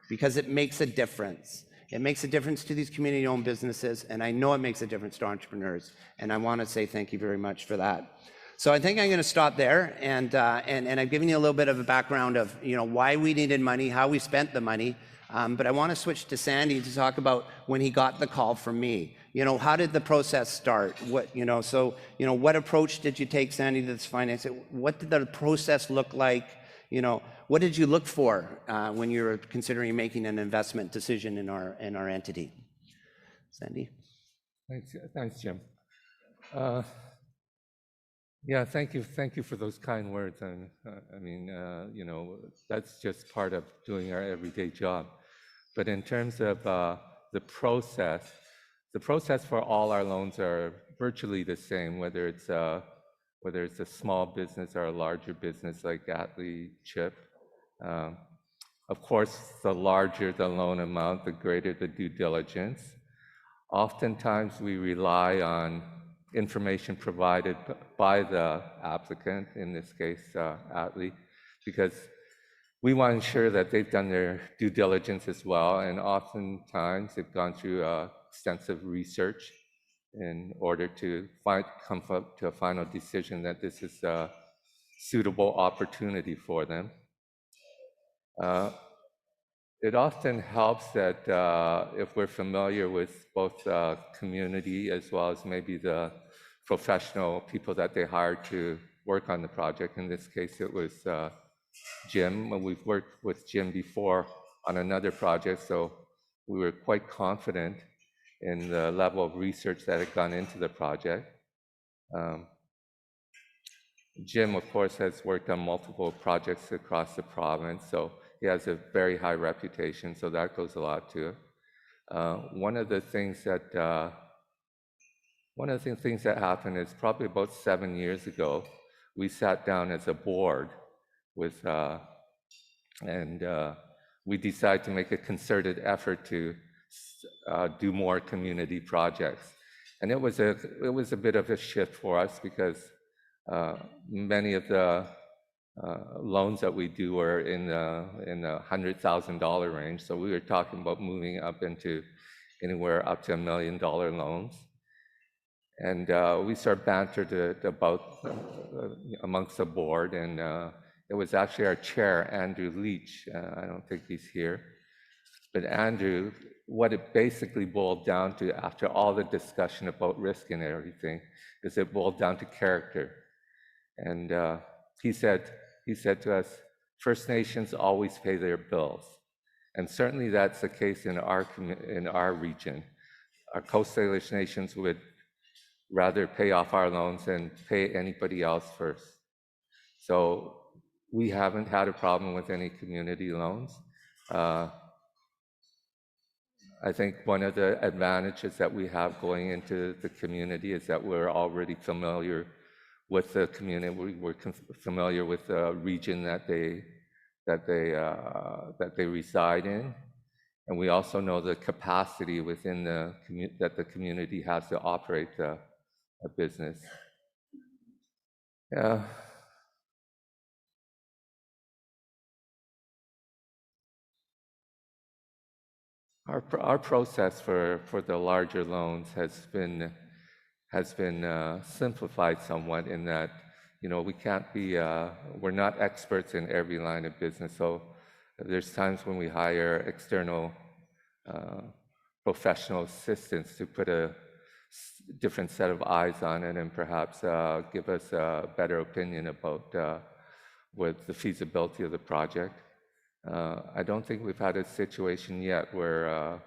because it makes a difference. It makes a difference to these community-owned businesses, and I know it makes a difference to entrepreneurs, and I want to say thank you very much for that. So I think I'm going to stop there, and I've given you a little bit of a background of why we needed money, how we spent the money, but I want to switch to Sandy to talk about when he got the call from me. How did the process start? What approach did you take, Sandy, to this financing? What did the process look like? What did you look for when you were considering making an investment decision in our entity? Sandy? Thanks, Jim. Yeah, thank you for those kind words. And that's just part of doing our everyday job. But in terms of the process for all our loans are virtually the same, whether it's a small business or a larger business like Atlee Chip. Of course, the larger the loan amount, the greater the due diligence. Oftentimes, we rely on information provided by the applicant, in this case, Atlee, because we want to ensure that they've done their due diligence as well, and oftentimes they've gone through extensive research in order to come up to a final decision that this is a suitable opportunity for them. It often helps that if we're familiar with both the community as well as maybe the professional people that they hired to work on the project. In this case, it was Jim. We've worked with Jim before on another project, so we were quite confident in the level of research that had gone into the project. Jim, of course, has worked on multiple projects across the province, so he has a very high reputation, so that goes a lot to it. One of the things that happened is probably about 7 years ago, we sat down as a board with, and we decided to make a concerted effort to do more community projects. And it was a bit of a shift for us because many of the loans that we do are in the $100,000 range. So we were talking about moving up into anywhere up to $1 million loans. And we started bantered about amongst the board, and it was actually our chair, Andrew Leach. I don't think he's here. But Andrew, what it basically boiled down to after all the discussion about risk and everything, is it boiled down to character. And he said to us, First Nations always pay their bills. And certainly that's the case in our region. Our Coast Salish nations would rather pay off our loans than pay anybody else first. So we haven't had a problem with any community loans. I think one of the advantages that we have going into the community is that we're already familiar with the community. We're familiar with the region that they reside in, and we also know the capacity within that the community has to operate a business. Our process for the larger loans has been simplified somewhat in that, we can't be, we're not experts in every line of business. So there's times when we hire external professional assistants to put a different set of eyes on it and perhaps give us a better opinion about with the feasibility of the project. I don't think we've had a situation yet where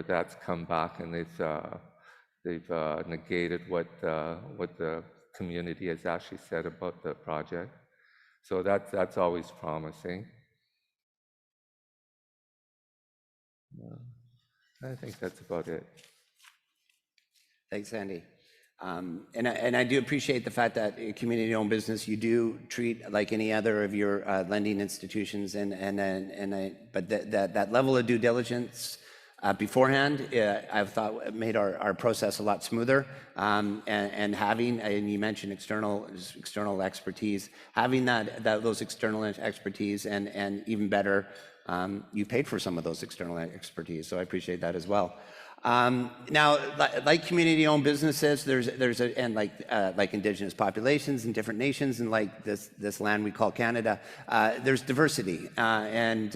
that's come back and they've negated what the community has actually said about the project. So that's always promising. I think that's about it. Thanks, Andy. And I do appreciate the fact that in community-owned business, you do treat like any other of your lending institutions, but that level of due diligence beforehand, I've thought made our process a lot smoother. And you mentioned external expertise, having those external expertise, and even better, you paid for some of those external expertise, so I appreciate that as well. Now, like community-owned businesses, and like Indigenous populations in different nations, and like this land we call Canada, there's diversity and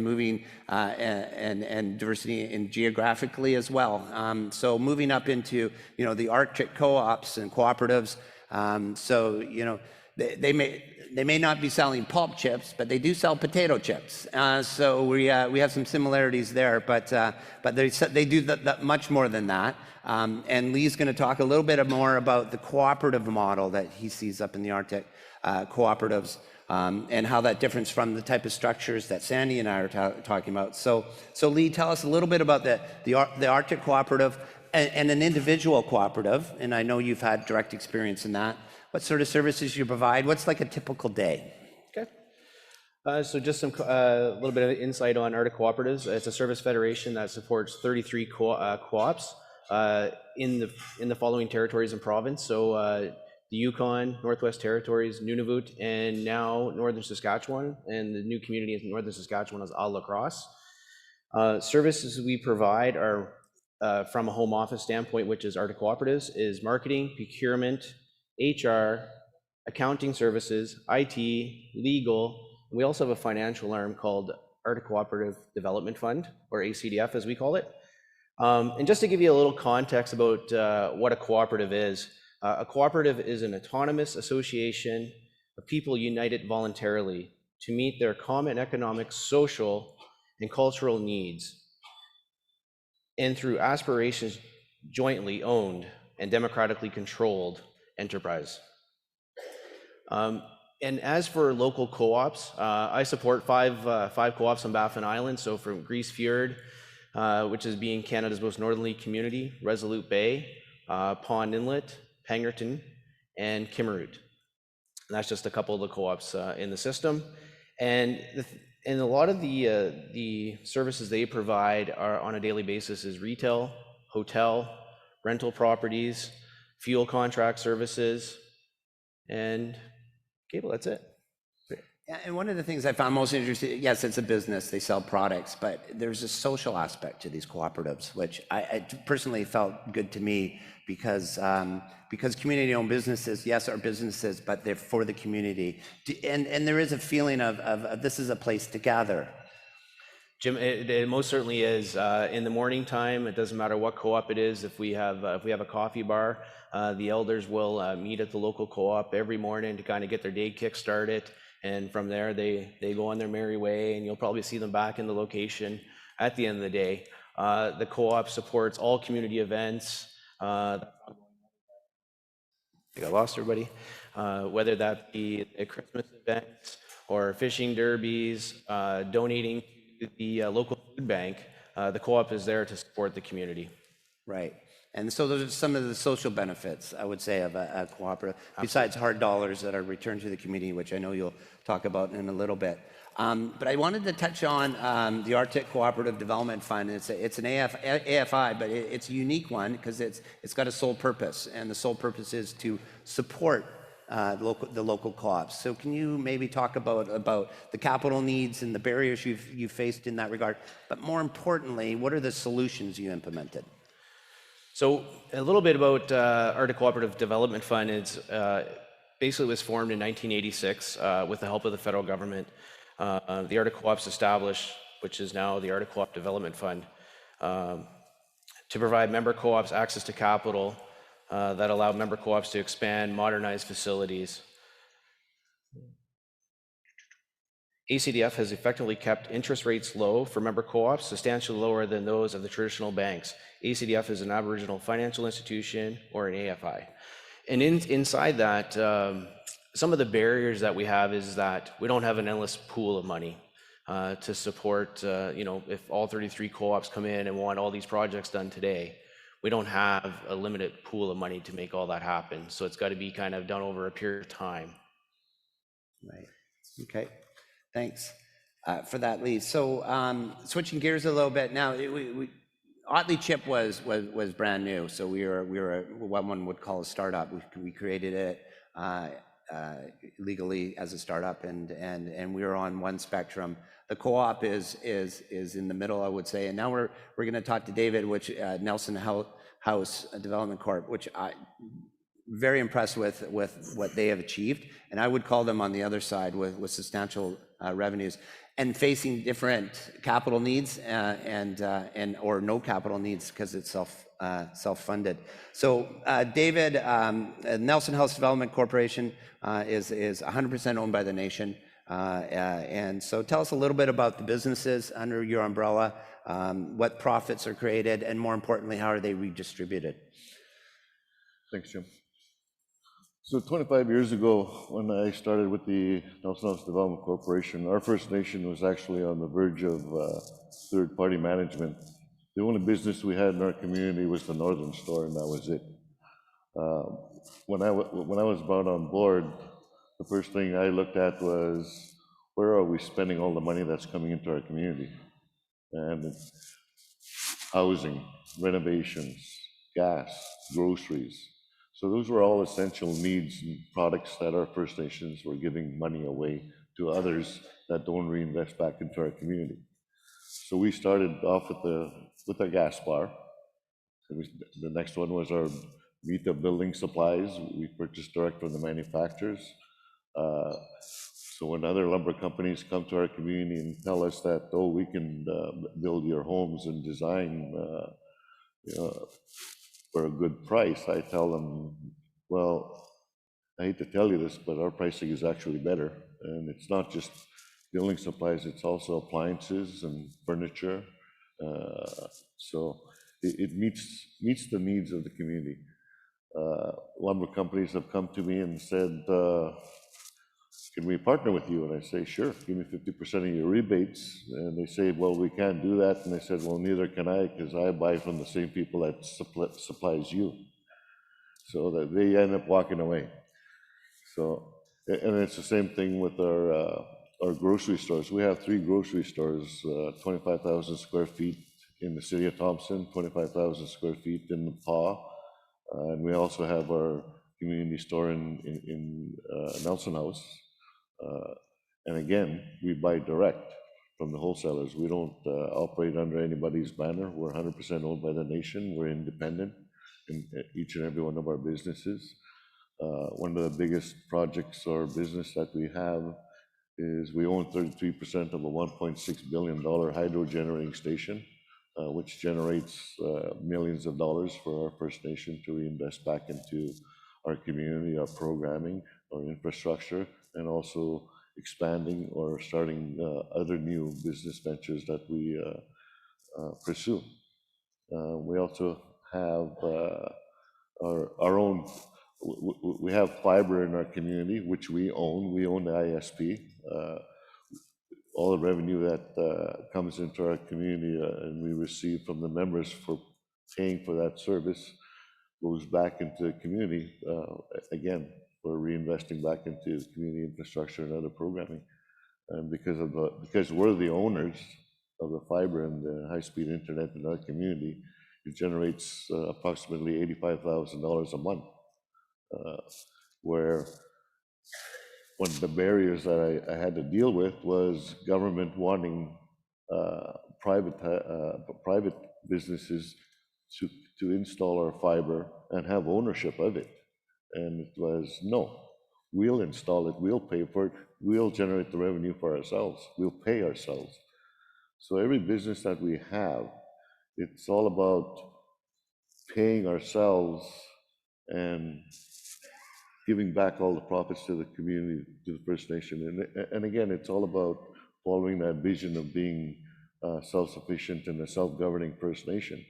moving and diversity in geographically as well. So moving up into the Arctic co-ops and cooperatives. So they may not be selling pulp chips, but they do sell potato chips. So we have some similarities there, but they do much more than that. And Lee's going to talk a little bit more about the cooperative model that he sees up in the Arctic cooperatives, and how that differs from the type of structures that Sandy and I are talking about. So Lee, tell us a little bit about the Arctic cooperative and an individual cooperative, and I know you've had direct experience in that. What sort of services you provide? What's like a typical day? Okay. So just some little bit of insight on Arctic Cooperatives. It's a service federation that supports 33 co-ops in the following territories and province. So the Yukon, Northwest Territories, Nunavut, and now Northern Saskatchewan. And the new community in Northern Saskatchewan is Isle La Crosse. Services we provide are from a home office standpoint, which is Arctic Cooperatives, is marketing, procurement, HR, accounting services, IT, legal. We also have a financial arm called Arctic Cooperative Development Fund, or ACDF as we call it. And just to give you a little context about what a cooperative is, a cooperative is an autonomous association of people united voluntarily to meet their common economic, social, and cultural needs, and through aspirations jointly owned and democratically controlled enterprise. And as for local co-ops, I support five co-ops on Baffin Island. So from Grise Fjord, which is being Canada's most northerly community, Resolute Bay, Pond Inlet, Pangerton, and Kimmeroot. And that's just a couple of the co-ops in the system. And a lot of the services they provide are on a daily basis is retail, hotel, rental properties, fuel contract services, and cable. That's it. Yeah, and one of the things I found most interesting, yes, it's a business, they sell products, but there's a social aspect to these cooperatives, which I personally felt good to me because community-owned businesses, yes, are businesses, but they're for the community. And there is a feeling of this is a place to gather. Jim, it most certainly is. In the morning time, it doesn't matter what co-op it is. If we have a coffee bar, the elders will meet at the local co-op every morning to kind of get their day kick-started. And from there, they go on their merry way, and you'll probably see them back in the location at the end of the day. The co-op supports all community events. I got lost, everybody. Whether that be a Christmas event or fishing derbies, donating to the local food bank, the co-op is there to support the community. Right. And so those are some of the social benefits, I would say, of a cooperative, besides hard dollars that are returned to the community, which I know you'll talk about in a little bit. But I wanted to touch on the Arctic Cooperative Development Fund. It's an AFI, but it's a unique one because it's got a sole purpose, and the sole purpose is to support the local co-ops. So can you maybe talk about the capital needs and the barriers you've faced in that regard? But more importantly, what are the solutions you implemented? So a little bit about Arctic Cooperative Development Fund. It's basically was formed in 1986 with the help of the federal government. The Arctic Co-ops established, which is now the Arctic Co-op Development Fund, to provide member co-ops access to capital that allow member co-ops to expand, modernize facilities. ACDF has effectively kept interest rates low for member co-ops, substantially lower than those of the traditional banks. ACDF is an Aboriginal financial institution, or an AFI. And inside that, some of the barriers that we have is that we don't have an endless pool of money to support, if all 33 co-ops come in and want all these projects done today, we don't have a limited pool of money to make all that happen. So it's got to be kind of done over a period of time. Right. Okay. Thanks for that, Lee. So switching gears a little bit now, Otley Chip was brand new, so we were what one would call a startup. We created it legally as a startup, and we were on one spectrum The co-op is in the middle, I would say. And now we're going to talk to David, which Nelson House Development Corp, which I very impressed with what they have achieved. And I would call them on the other side with substantial revenues and facing different capital needs and or no capital needs because it's self-funded. So David, Nelson House Development Corporation is 100% owned by the nation. And so tell us a little bit about the businesses under your umbrella, what profits are created, and more importantly, how are they redistributed? Thanks, Jim. So 25 years ago, when I started with the Nelson House Development Corporation, our First Nation was actually on the verge of third-party management. The only business we had in our community was the Northern Store, and that was it. When I was brought on board, the first thing I looked at was, where are we spending all the money that's coming into our community? And housing, renovations, gas, groceries. So those were all essential needs and products that our First Nations were giving money away to others that don't reinvest back into our community. So we started off with a gas bar. The next one was our Vita building supplies. We purchased direct from the manufacturers. So when other lumber companies come to our community and tell us that, oh, we can build your homes and design for a good price, I tell them, well, I hate to tell you this, but our pricing is actually better. And it's not just building supplies, it's also appliances and furniture. So it meets the needs of the community. Lumber companies have come to me and said, can we partner with you? And I say, sure, give me 50% of your rebates. And they say, well, we can't do that. And I said, well, neither can I, because I buy from the same people that supplies you. So that they end up walking away. So, and it's the same thing with our grocery stores. We have 3 grocery stores, 25,000 square feet in the city of Thompson, 25,000 square feet in the PA. And we also have our community store in Nelson House. And again, we buy direct from the wholesalers. We don't operate under anybody's banner. We're 100% owned by the nation. We're independent in each and every one of our businesses. One of the biggest projects or business that we have is we own 33% of a $1.6 billion hydro generating station, which generates millions of dollars for our First Nation to reinvest back into our community, our programming, our infrastructure, and also expanding or starting other new business ventures that we pursue. We also have our own, we have fiber in our community, which we own. We own the ISP. All the revenue that comes into our community and we receive from the members for paying for that service goes back into the community, again, for reinvesting back into community infrastructure and other programming. And because we're the owners of the fiber and the high-speed internet in our community, it generates approximately $85,000 a month. Where one of the barriers that I had to deal with was government wanting private businesses to install our fiber and have ownership of it. And it was, no, we'll install it, we'll pay for it, we'll generate the revenue for ourselves, we'll pay ourselves. So every business that we have, it's all about paying ourselves and giving back all the profits to the community, to the First Nation. And again, it's all about following that vision of being self-sufficient and a self-governing First Nation.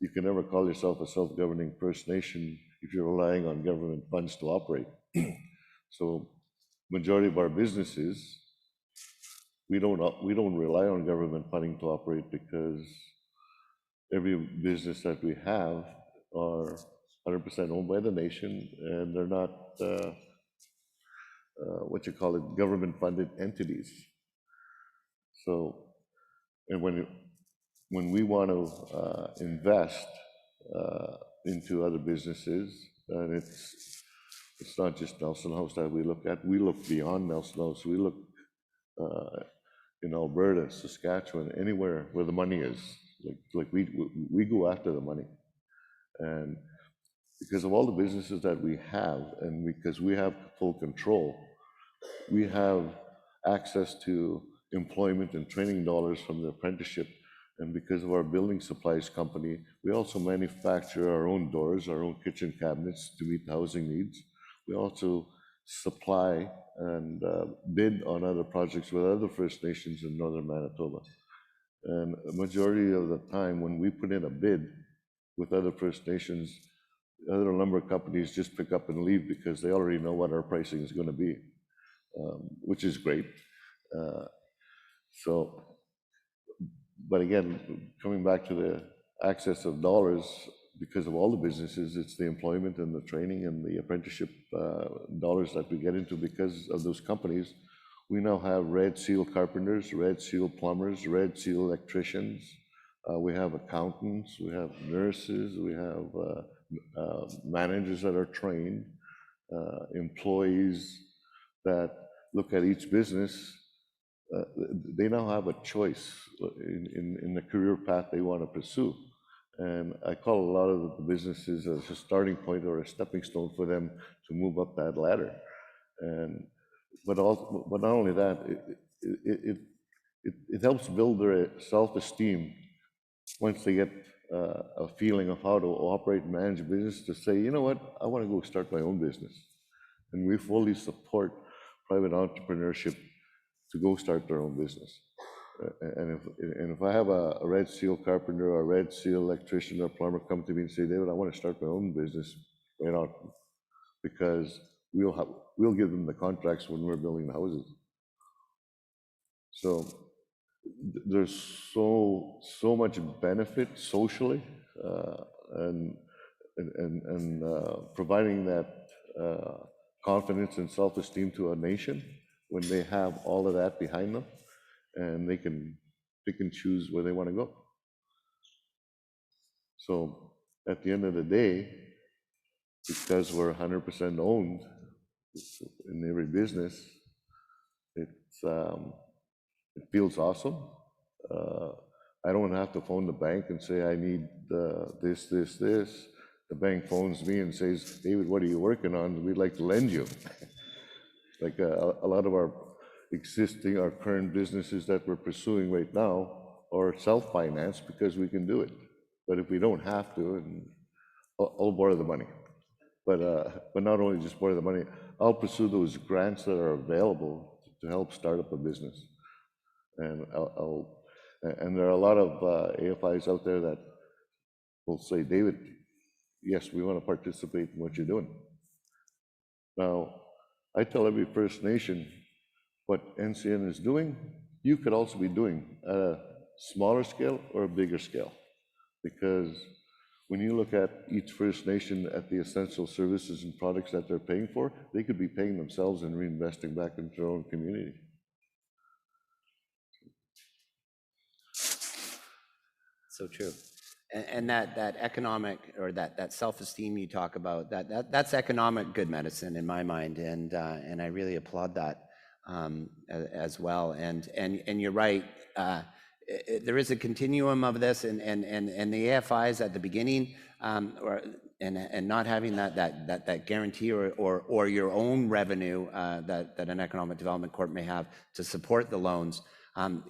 You can never call yourself a self-governing First Nation if you're relying on government funds to operate. So majority of our businesses, we don't rely on government funding to operate, because every business that we have are 100% owned by the nation, and they're not government funded entities. So, and when we want to invest into other businesses, and it's not just Nelson House that we look at. We look beyond Nelson House. We look in Alberta, Saskatchewan, anywhere where the money is. Like we go after the money. And because of all the businesses that we have, and because we have full control, we have access to employment and training dollars from the apprenticeship. And because of our building supplies company, we also manufacture our own doors, our own kitchen cabinets to meet the housing needs. We also supply and bid on other projects with other First Nations in northern Manitoba. And a majority of the time when we put in a bid with other First Nations, other lumber companies just pick up and leave because they already know what our pricing is going to be, which is great. But again, coming back to the access of dollars, because of all the businesses, it's the employment and the training and the apprenticeship dollars that we get into because of those companies. We now have Red Seal carpenters, Red Seal plumbers, Red Seal electricians. We have accountants, we have nurses, we have managers that are trained, employees that look at each business. They now have a choice in the career path they want to pursue. And I call a lot of the businesses as a starting point or a stepping stone for them to move up that ladder. But not only that, it helps build their self-esteem once they get a feeling of how to operate and manage a business, to say, you know what, I want to go start my own business. And we fully support private entrepreneurship to go start their own business. And if I have a Red Seal carpenter or a Red Seal electrician or plumber come to me and say, David, I want to start my own business, right on, because we'll give them the contracts when we're building the houses. So there's so much benefit socially, and providing that confidence and self-esteem to a nation when they have all of that behind them, and they can pick and choose where they want to go. So at the end of the day, because we're 100% owned in every business, it feels awesome. I don't have to phone the bank and say, I need this. The bank phones me and says, David, what are you working on? We'd like to lend you. Like a lot of our current businesses that we're pursuing right now are self-financed because we can do it. But if we don't have to, and I'll borrow the money. But not only just borrow the money, I'll pursue those grants that are available to help start up a business. And and there are a lot of AFIs out there that will say, David, yes, we want to participate in what you're doing. Now, I tell every First Nation what NCN is doing, you could also be doing at a smaller scale or a bigger scale. Because when you look at each First Nation at the essential services and products that they're paying for, they could be paying themselves and reinvesting back into their own community. So true. And that economic, or that self-esteem you talk about, that's economic good medicine in my mind, and I really applaud that as well. And you're right. There is a continuum of this, and the AFIs at the beginning, and not having that guarantee or your own revenue that an economic development corp may have to support the loans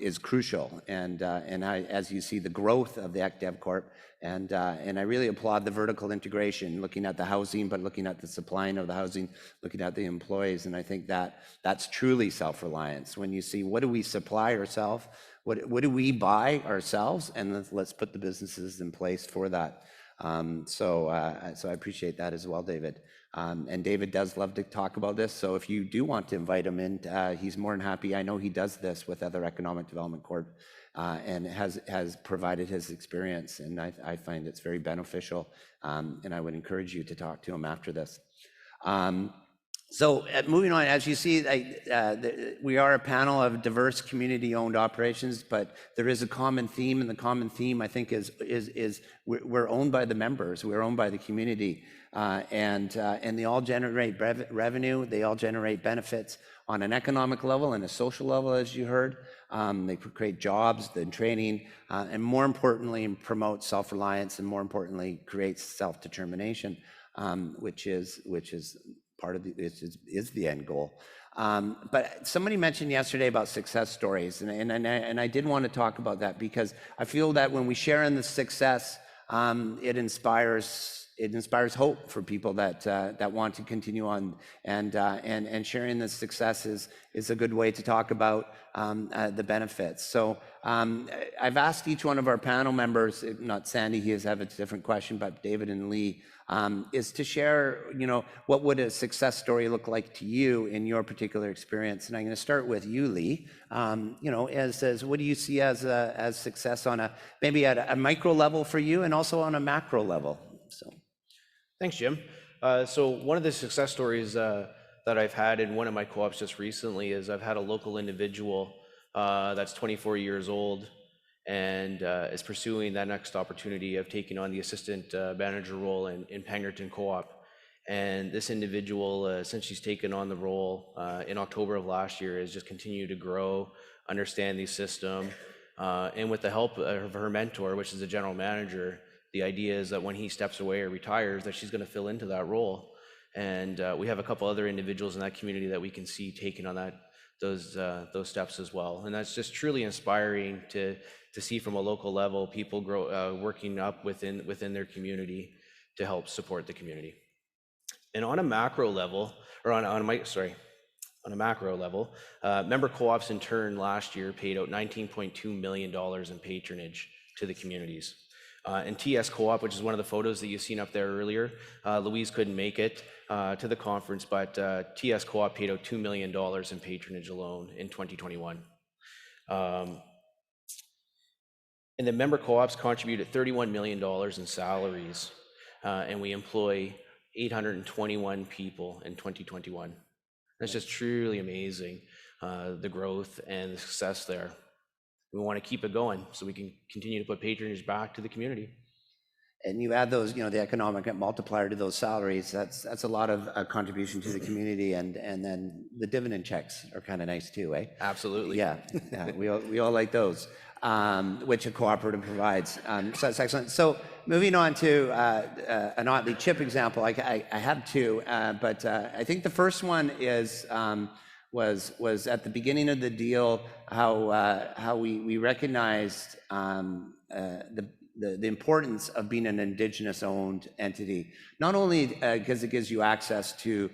is crucial. And as you see the growth of the ECDev Corp, and I really applaud the vertical integration, looking at the housing, but looking at the supplying of the housing, looking at the employees. And I think that's truly self-reliance. When you see, what do we supply ourselves? What do we buy ourselves? And let's put the businesses in place for that. So I appreciate that as well, David. And David does love to talk about this. So if you do want to invite him in, he's more than happy. I know he does this with other economic development corp, and has provided his experience. And I find it's very beneficial. And I would encourage you to talk to him after this. So moving on, as you see, we are a panel of diverse community-owned operations, but there is a common theme, and the common theme, I think, is we're owned by the members, we're owned by the community, and they all generate revenue, they all generate benefits on an economic level and a social level, as you heard. They create jobs, then training, and more importantly, promote self-reliance, and more importantly, creates self-determination, which is part of is the end goal. But somebody mentioned yesterday about success stories, and I did want to talk about that because I feel that when we share in the success, it inspires hope for people that want to continue on, and sharing the success is a good way to talk about the benefits. So I've asked each one of our panel members, not Sandy, he has a different question, but David and Lee, is to share, what would a success story look like to you in your particular experience? And I'm going to start with you, Lee. As what do you see as success on maybe at a micro level for you, and also on a macro level? So, Thanks, Jim. So one of the success stories that I've had in one of my co-ops just recently is I've had a local individual that's 24 years old and is pursuing that next opportunity of taking on the assistant manager role in Pangerton Co-op. And this individual, since she's taken on the role in October of last year, has just continued to grow, understand the system, and with the help of her mentor, which is the general manager, the idea is that when he steps away or retires, that she's going to fill into that role. And we have a couple other individuals in that community that we can see taking on those steps as well. And that's just truly inspiring to see from a local level people grow, working up within their community to help support the community. And on a macro level, or on a macro level, member co-ops in turn last year paid out $19.2 million in patronage to the communities. And TS Co-op, which is one of the photos that you've seen up there earlier, Louise couldn't make it to the conference, but TS Co-op paid out $2 million in patronage alone in 2021. And the member co-ops contributed $31 million in salaries, and we employ 821 people in 2021. That's just truly amazing, the growth and the success there. We want to keep it going so we can continue to put patronage back to the community. And you add those, the economic multiplier to those salaries, that's a lot of contribution to the community, and then the dividend checks are kind of nice too, eh? Absolutely. Yeah, we all like those, which a cooperative provides. So that's excellent. So moving on to an Otley chip example, I have two, but I think the first one is was at the beginning of the deal how we recognized the importance of being an Indigenous owned entity, not only because it gives you access to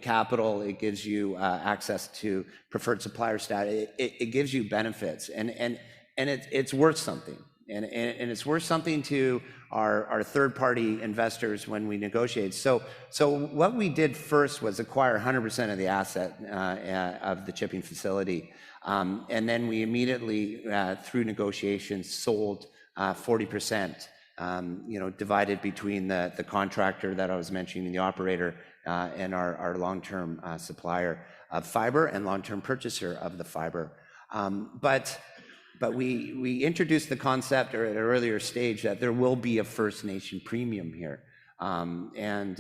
capital, it gives you access to preferred supplier status, it gives you benefits, and it's worth something, and it's worth something to our third-party investors when we negotiate. So what we did first was acquire 100% of the asset of the chipping facility, and then we immediately through negotiations sold 40%, divided between the contractor that I was mentioning, the operator, and our long-term supplier of fiber and long-term purchaser of the fiber. But we introduced the concept at an earlier stage that there will be a First Nation premium here, and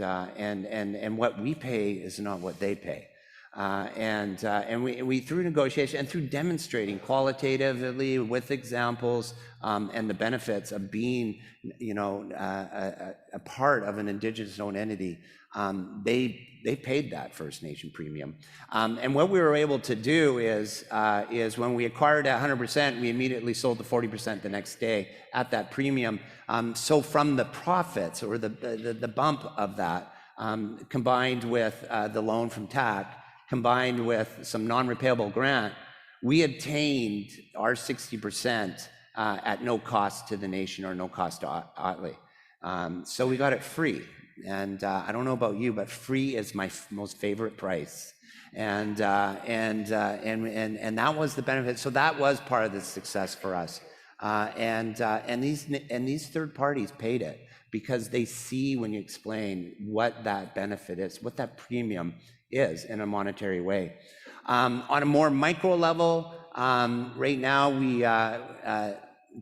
what we pay is not what they pay. And we through negotiation and through demonstrating qualitatively with examples and the benefits of being, a part of an Indigenous-owned entity, they paid that First Nation premium. And what we were able to do is when we acquired 100%, we immediately sold the 40% the next day at that premium. So from the profits or the bump of that, combined with the loan from TAC, combined with some non-repayable grant, we obtained our 60% at no cost to the nation or no cost to Otley. So we got it free. And I don't know about you, but free is my most favorite price. And that was the benefit. So that was part of the success for us. And these third parties paid it because they see when you explain what that benefit is, what that premium is in a monetary way. On a more micro level, right now we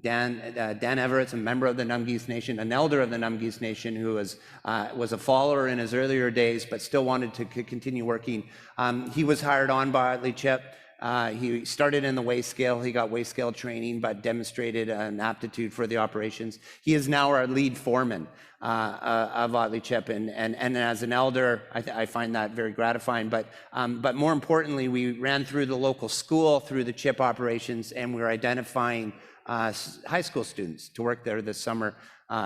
Dan Everett's a member of the Numgees Nation, an elder of the Numgees Nation who was a follower in his earlier days, but still wanted to continue working. He was hired on by Otley Chip He started in the weigh scale. He got weigh scale training, but demonstrated an aptitude for the operations. He is now our lead foreman of Otley Chip, and as an elder, I find that very gratifying. But more importantly, we ran through the local school, through the chip operations, and we were identifying high school students to work there this summer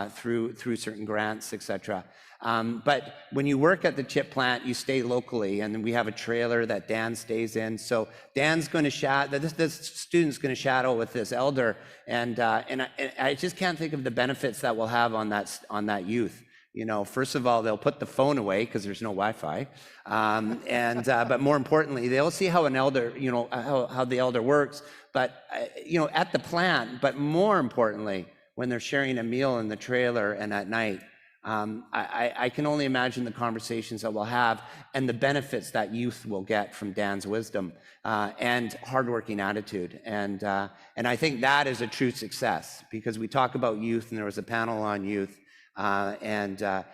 through certain grants, etc. But when you work at the chip plant, you stay locally, and we have a trailer that Dan stays in. So Dan's going to shadow, this student's going to shadow with this elder, and I just can't think of the benefits that we'll have on that youth. You know, first of all, they'll put the phone away because there's no Wi-Fi, but more importantly, they'll see how an elder, you know, how the elder works. But you know, at the plant, but more importantly, when they're sharing a meal in the trailer and at night. I can only imagine the conversations that we'll have and the benefits that youth will get from Dan's wisdom and hardworking attitude. And I think that is a true success, because we talk about youth, and there was a panel on youth, and that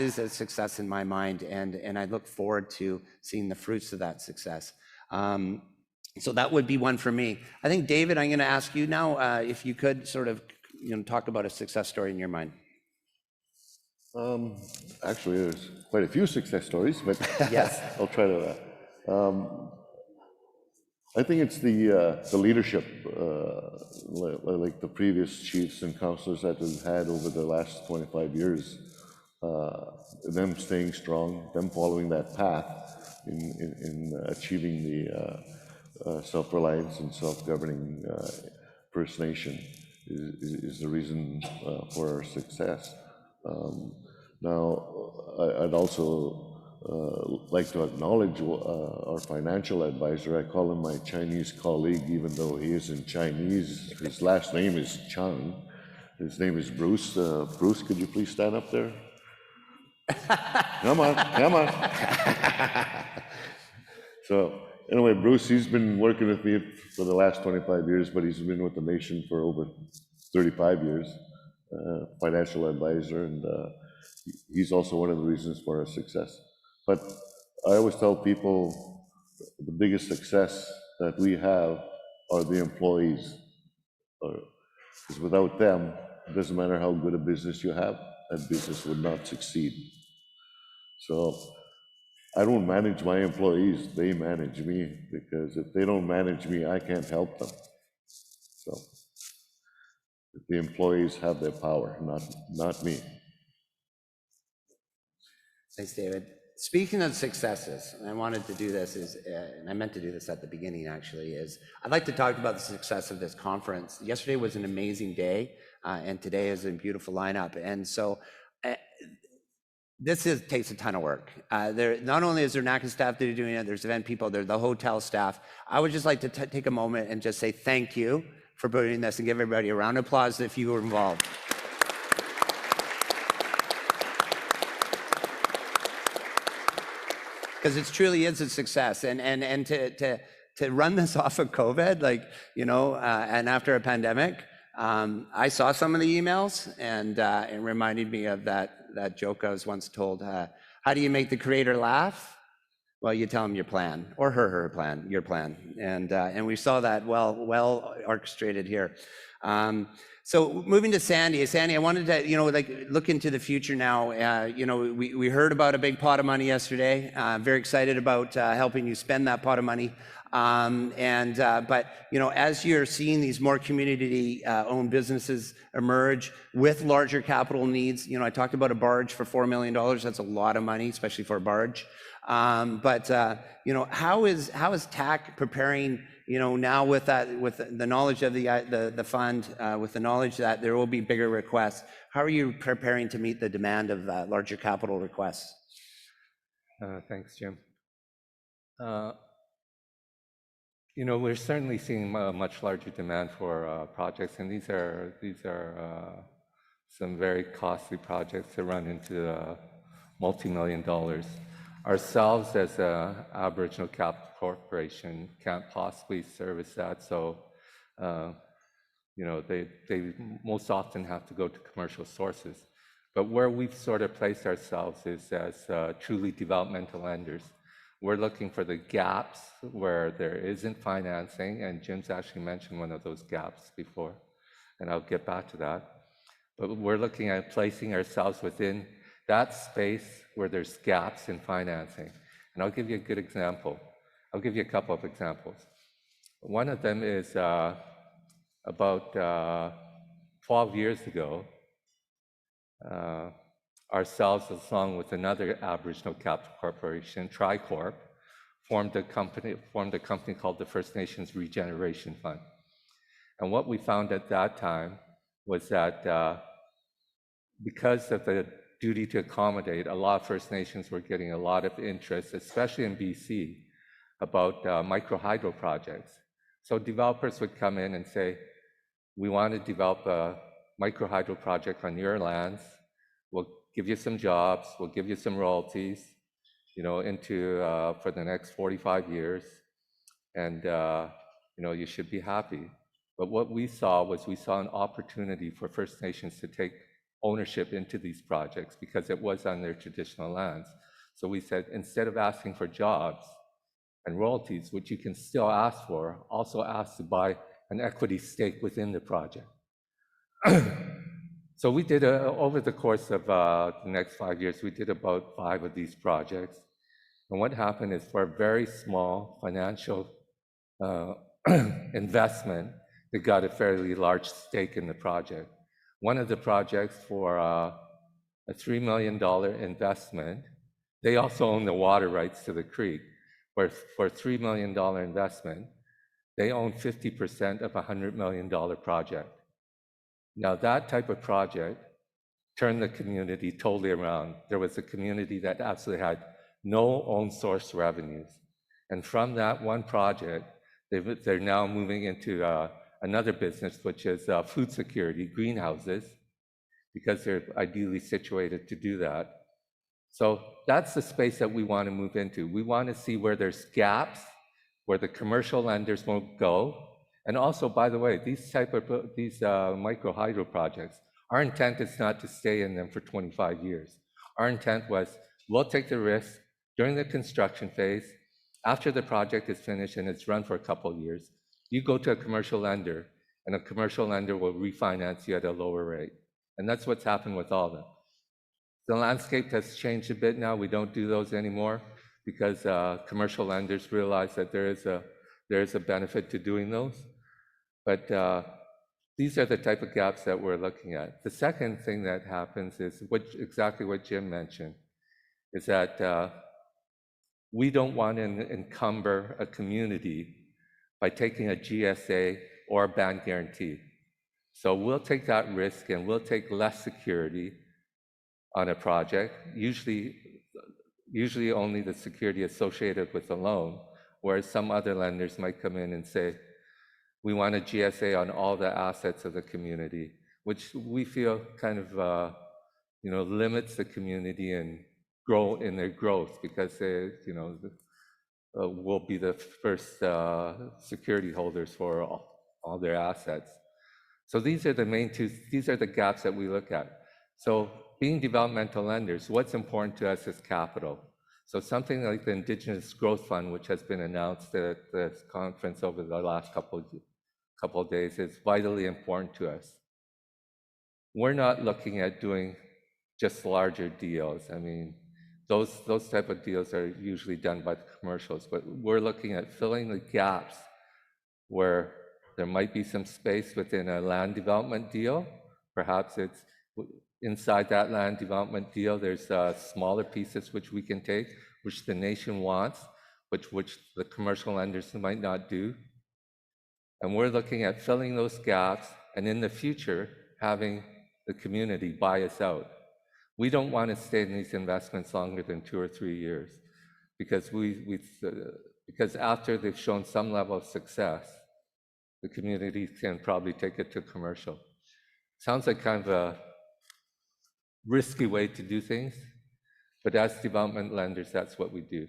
is a success in my mind, and I look forward to seeing the fruits of that success. So that would be one for me. I think, David, I'm going to ask you now if you could sort of, you know, talk about a success story in your mind. Actually, there's quite a few success stories, but Yes. I'll try to. I think it's the leadership, like the previous chiefs and councillors that we've had over the last 25 years. Them staying strong, them following that path in achieving the self-reliance and self-governing First Nation is the reason for our success. Now, I'd also like to acknowledge our financial advisor. I call him my Chinese colleague, even though he isn't Chinese. His last name is Chung. His name is Bruce. Bruce, could you please stand up there? Come on, come on. So anyway, Bruce, he's been working with me for the last 25 years, but he's been with the nation for over 35 years, financial advisor, and he's also one of the reasons for our success. But I always tell people the biggest success that we have are the employees. Because without them, it doesn't matter how good a business you have, that business would not succeed. So I don't manage my employees, they manage me, because if they don't manage me, I can't help them. So the employees have their power, not me. Thanks, David. Speaking of successes, and I wanted to do this, and I meant to do this at the beginning actually, is I'd like to talk about the success of this conference. Yesterday was an amazing day, and today is a beautiful lineup. And so this takes a ton of work. Not only is there NACA staff that are doing it, there's event people, there's the hotel staff. I would just like to take a moment and just say thank you for putting this, and give everybody a round of applause if you were involved. Because it truly is a success, and to run this off of COVID, like, you know, and after a pandemic, I saw some of the emails, and it reminded me of that joke I was once told. How do you make the creator laugh? Well, you tell him your plan, or her plan, your plan, and we saw that well orchestrated here. So moving to Sandy, I wanted to, you know, like look into the future now. You know, we heard about a big pot of money yesterday. Very excited about helping you spend that pot of money. But you know, as you're seeing these more community-owned businesses emerge with larger capital needs, you know, I talked about a barge for $4 million. That's a lot of money, especially for a barge. You know, how is TAC preparing? You know, now with the knowledge of the fund, with the knowledge that there will be bigger requests, how are you preparing to meet the demand of larger capital requests? Thanks, Jim. You know, we're certainly seeing much larger demand for projects, and these are some very costly projects that run into multi-million dollars. Ourselves, as an Aboriginal Capital Corporation, can't possibly service that, so you know, they most often have to go to commercial sources. But where we've sort of placed ourselves is as truly developmental lenders. We're looking for the gaps where there isn't financing, and Jim's actually mentioned one of those gaps before, and I'll get back to that. But we're looking at placing ourselves within that space where there's gaps in financing. And I'll give you a good example. I'll give you a couple of examples. One of them is about 12 years ago, ourselves, along with another Aboriginal capital corporation, Tricorp, formed a company called the First Nations Regeneration Fund. And what we found at that time was that because of the duty to accommodate, a lot of First Nations were getting a lot of interest, especially in BC, about micro-hydro projects. So developers would come in and say, we want to develop a micro-hydro project on your lands. We'll give you some jobs, we'll give you some royalties, for the next 45 years, and you should be happy. But what we saw an opportunity for First Nations to take ownership into these projects because it was on their traditional lands. So we said, instead of asking for jobs and royalties, which you can still ask for, also ask to buy an equity stake within the project. So we did, over the course of the next 5 years, we did about 5 of these projects. And what happened is, for a very small financial investment, they got a fairly large stake in the project. One of the projects, for a $3 million investment, they also own the water rights to the creek. For a $3 million investment, they own 50% of a $100 million project. Now, that type of project turned the community totally around. There was a community that absolutely had no own source revenues. And from that one project, they're now moving into another business, which is food security, greenhouses, because they're ideally situated to do that. So that's the space that we want to move into. We want to see where there's gaps, where the commercial lenders won't go. And also, by the way, these micro hydro projects, our intent is not to stay in them for 25 years. Our intent was, we'll take the risk during the construction phase. After the project is finished and it's run for a couple of years, you go to a commercial lender, and a commercial lender will refinance you at a lower rate. And that's what's happened with all of them. The landscape has changed a bit now. We don't do those anymore because commercial lenders realize that there is a benefit to doing those. But these are the type of gaps that we're looking at. The second thing that happens is exactly what Jim mentioned, is that we don't want to encumber a community by taking a GSA or a band guarantee. So we'll take that risk and we'll take less security on a project, usually only the security associated with the loan, whereas some other lenders might come in and say, we want a GSA on all the assets of the community, which we feel kind of limits the community and in their growth, because they will be the first security holders for all their assets. So these are the gaps that we look at. So being developmental lenders, what's important to us is capital. So something like the Indigenous Growth Fund, which has been announced at this conference over the last couple of days, is vitally important to us. We're not looking at doing just larger deals. I mean, those type of deals are usually done by the commercials, but we're looking at filling the gaps where there might be some space within a land development deal. Perhaps it's inside that land development deal, there's smaller pieces which we can take, which the nation wants, which the commercial lenders might not do. And we're looking at filling those gaps, and in the future, having the community buy us out. We don't want to stay in these investments longer than 2 or 3 years, because because after they've shown some level of success, the community can probably take it to commercial. Sounds like kind of a risky way to do things, but as development lenders, that's what we do.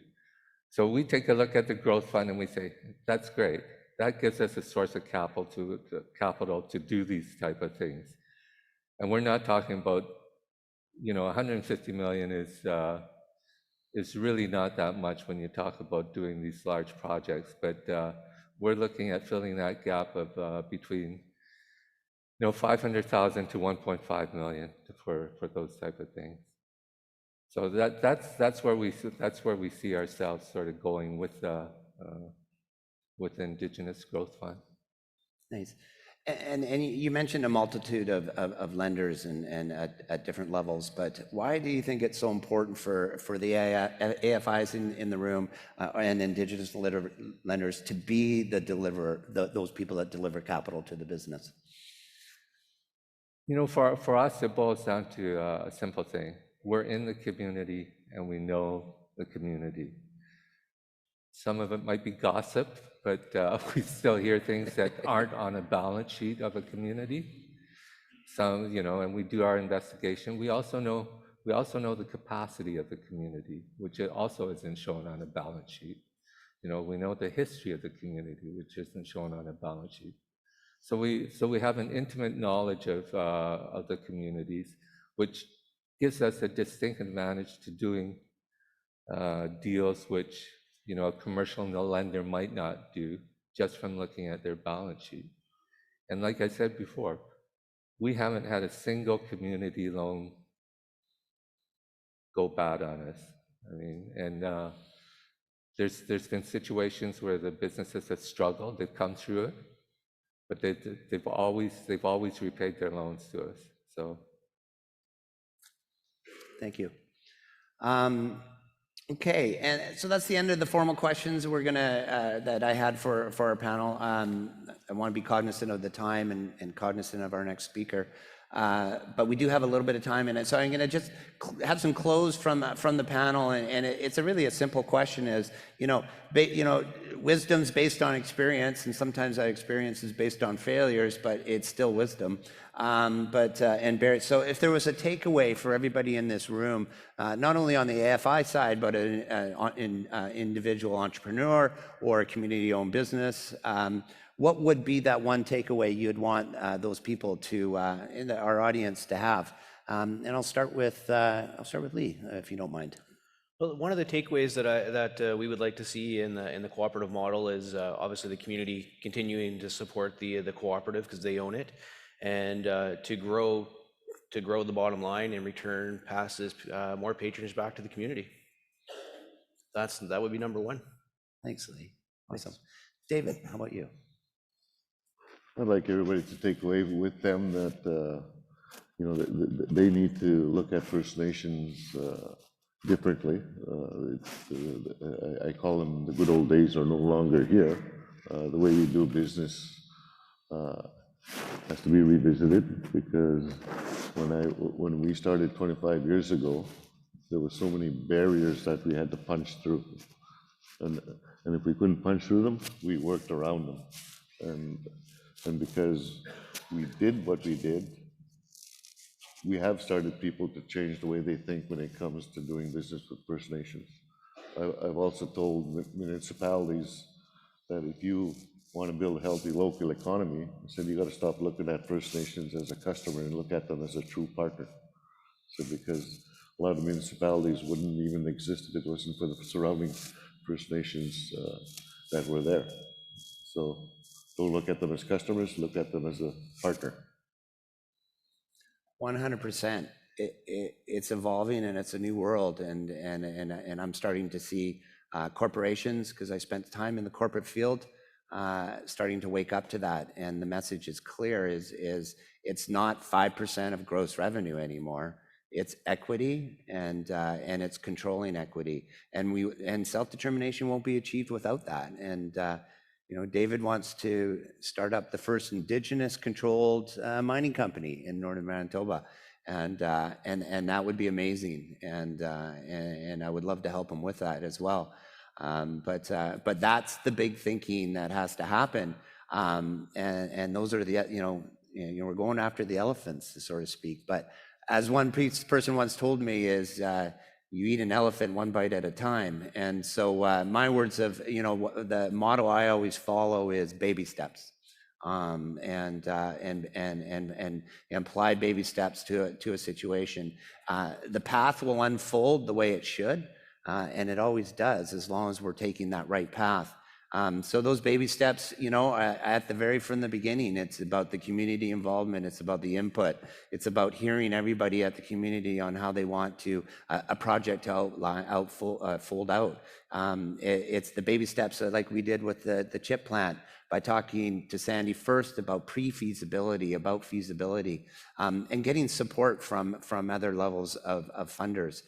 So we take a look at the growth fund and we say, that's great. That gives us a source of capital to do these type of things. And we're not talking about, 150 million is is really not that much when you talk about doing these large projects, but we're looking at filling that gap of between 500,000 to 1.5 million for those type of things. So that's where we see ourselves sort of going with the Indigenous Growth Fund. Nice. And you mentioned a multitude of lenders and at different levels, but why do you think it's so important for the AFIs in the room and Indigenous lenders to be the deliverer, those people that deliver capital to the business? For us, it boils down to a simple thing. We're in the community and we know the community. Some of it might be gossip, but we still hear things that aren't on a balance sheet of a community. Some, and we do our investigation. We also know the capacity of the community, which also isn't shown on a balance sheet. We know the history of the community, which isn't shown on a balance sheet. So we have an intimate knowledge of the communities, which gives us a distinct advantage to doing deals which a commercial lender might not do just from looking at their balance sheet. And like I said before, we haven't had a single community loan go bad on us. I mean, and there's been situations where the businesses have struggled, they've come through it, but they've always repaid their loans to us. So, thank you. Okay, and so that's the end of the formal questions that I had for our panel. I want to be cognizant of the time and cognizant of our next speaker. But we do have a little bit of time in it, so I'm going to just have some close from the panel, and it's really a simple question: is wisdom's based on experience, and sometimes that experience is based on failures, but it's still wisdom. So if there was a takeaway for everybody in this room, not only on the AFI side, but an individual entrepreneur or a community-owned business, what would be that one takeaway you'd want those people in our audience to have? And I'll start with Lee, if you don't mind. Well, one of the takeaways that we would like to see in the cooperative model is obviously the community continuing to support the cooperative because they own it, and to grow the bottom line and return passes more patronage back to the community. That would be number one. Thanks, Lee. Awesome. David, how about you? I'd like everybody to take away with them that they need to look at First Nations differently. I call them the good old days are no longer here. The way we do business has to be revisited, because when we started 25 years ago, there were so many barriers that we had to punch through, and if we couldn't punch through them, we worked around them, and because we did what we did, we have started people to change the way they think when it comes to doing business with First Nations. I've also told municipalities that if you want to build a healthy local economy, I said you got to stop looking at First Nations as a customer and look at them as a true partner. So because a lot of municipalities wouldn't even exist if it wasn't for the surrounding First Nations that were there. So don't look at them as customers, look at them as a partner. 100%. It's evolving and it's a new world, and I'm starting to see corporations, because I spent time in the corporate field, starting to wake up to that, and the message is clear: is it's not 5% of gross revenue anymore. It's equity, and it's controlling equity, and self-determination won't be achieved without that. And David wants to start up the first Indigenous controlled mining company in northern Manitoba, and that would be amazing, and I would love to help him with that as well. But that's the big thinking that has to happen, and those are we're going after the elephants, so to speak. But as one person once told me, is you eat an elephant one bite at a time. And so my words of, the motto I always follow is baby steps, and apply baby steps to a situation. The path will unfold the way it should. and it always does, as long as we're taking that right path. So those baby steps, you know, at the very from the beginning, it's about the community involvement. It's about the input. It's about hearing everybody at the community on how they want to a project to fold out. It's the baby steps like we did with the chip plant, by talking to Sandy first about pre-feasibility, about feasibility, and getting support from other levels of funders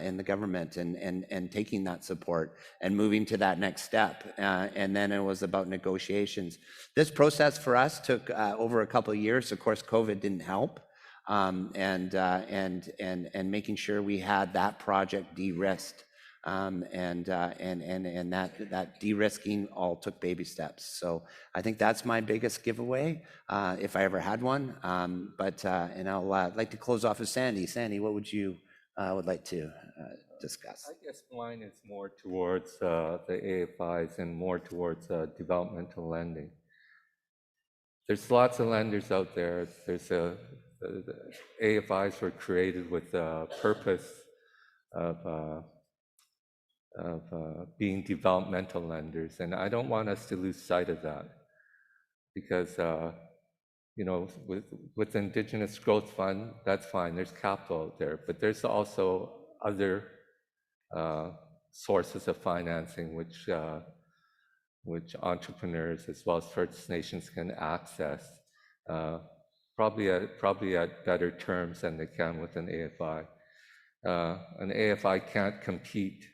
in the government, and taking that support and moving to that next step. And then it was about negotiations. This process for us took over a couple of years. Of course, COVID didn't help, and making sure we had that project de-risked. And that de-risking all took baby steps. So I think that's my biggest giveaway, if I ever had one. And I'll like to close off with Sandy. Sandy, what would you would like to discuss? I guess mine is more towards the AFIs and more towards developmental lending. There's lots of lenders out there. The AFIs were created with the purpose of being developmental lenders, and I don't want us to lose sight of that, because you know, with the Indigenous Growth Fund, that's fine. There's capital out there, but there's also other sources of financing which entrepreneurs as well as First Nations can access, probably at better terms than they can with an AFI. An AFI can't compete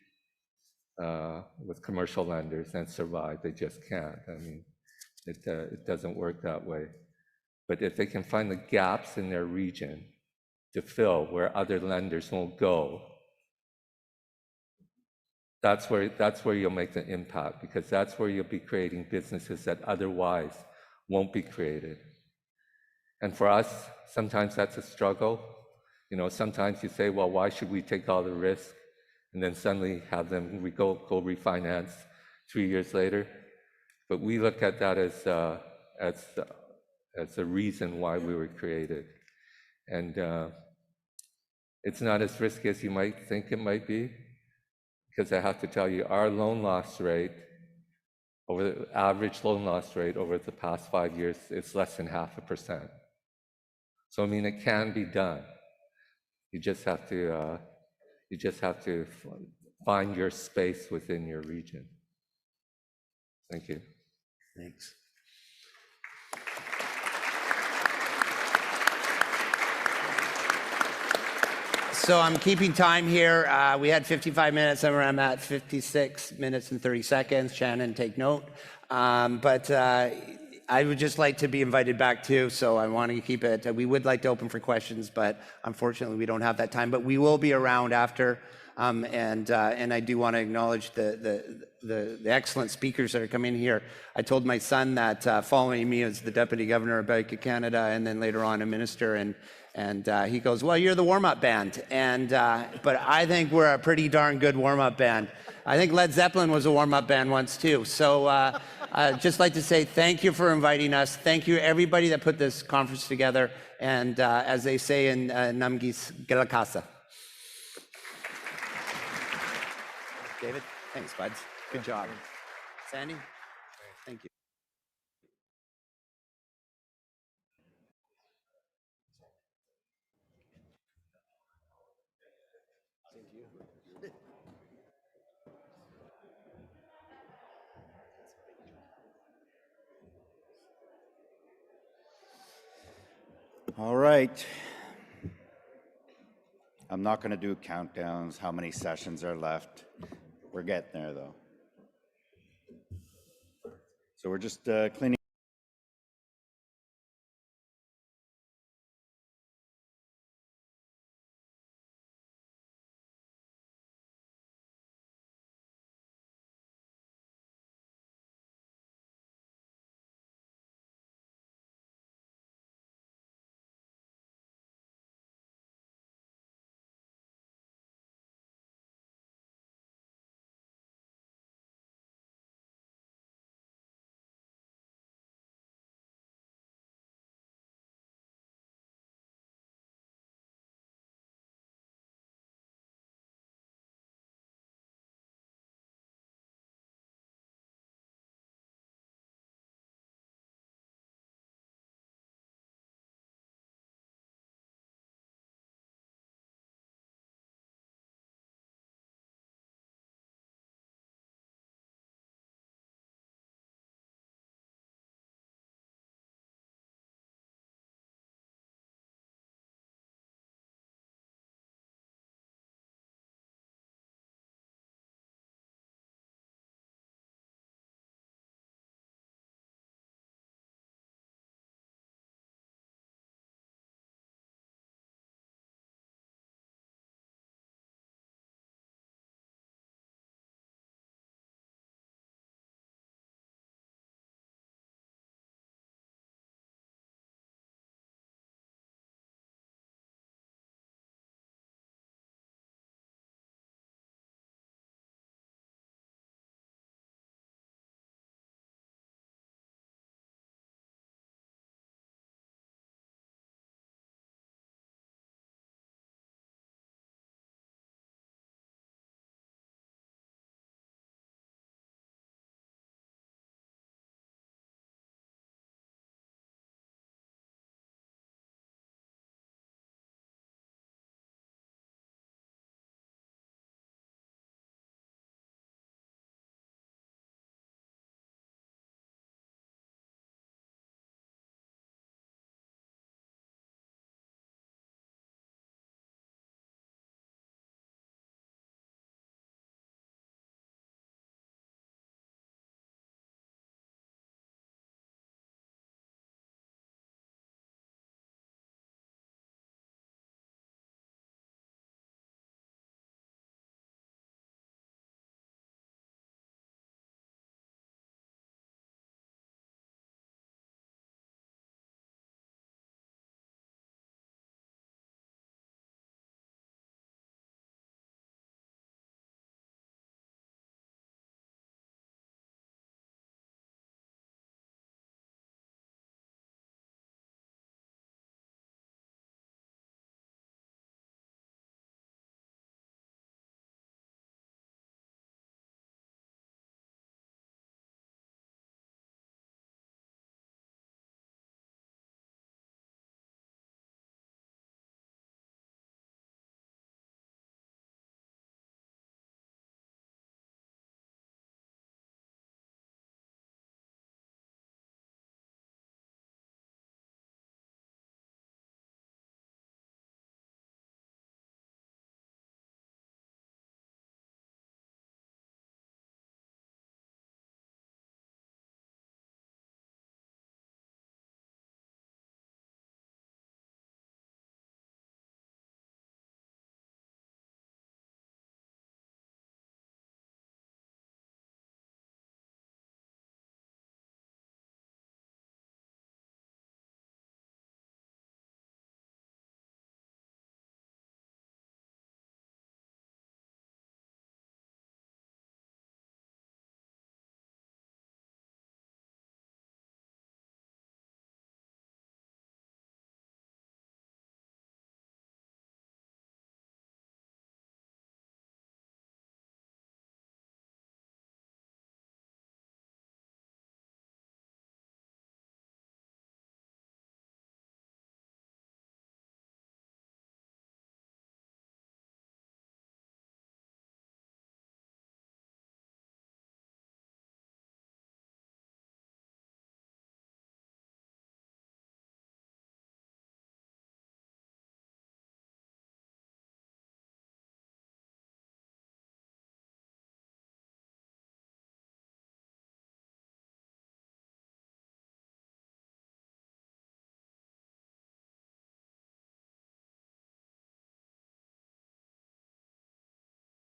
with commercial lenders and survive. They just can't. I mean, it doesn't work that way. But if they can find the gaps in their region to fill where other lenders won't go, that's where you'll make the impact, because that's where you'll be creating businesses that otherwise won't be created. And for us, sometimes that's a struggle. You know, sometimes you say, well, why should we take all the risk? And then suddenly have them go refinance 3 years later. But we look at that as the reason why we were created. And it's not as risky as you might think it might be, because I have to tell you, our loan loss rate, over the average loan loss rate over the past 5 years, it's less than 0.5%. So I mean, it can be done. You just have to find your space within your region. Thank you. Thanks. So I'm keeping time here. We had 55 minutes, and I'm at 56 minutes and 30 seconds. Shannon, take note. I would just like to be invited back too, so I want to keep it. We would like to open for questions, but unfortunately we don't have that time. But we will be around after, and I do want to acknowledge the excellent speakers that are coming here. I told my son that following me as the Deputy Governor of Bank of Canada, and then later on a minister, and he goes, well, you're the warm-up band. But I think we're a pretty darn good warm-up band. I think Led Zeppelin was a warm-up band once too. So I'd just like to say thank you for inviting us. Thank you everybody that put this conference together. And as they say in Namgis, Gilakasa. David, thanks, buds. Good job. Sandy, thank you. All right. I'm not going to do countdowns, how many sessions are left. We're getting there, though. So we're just cleaning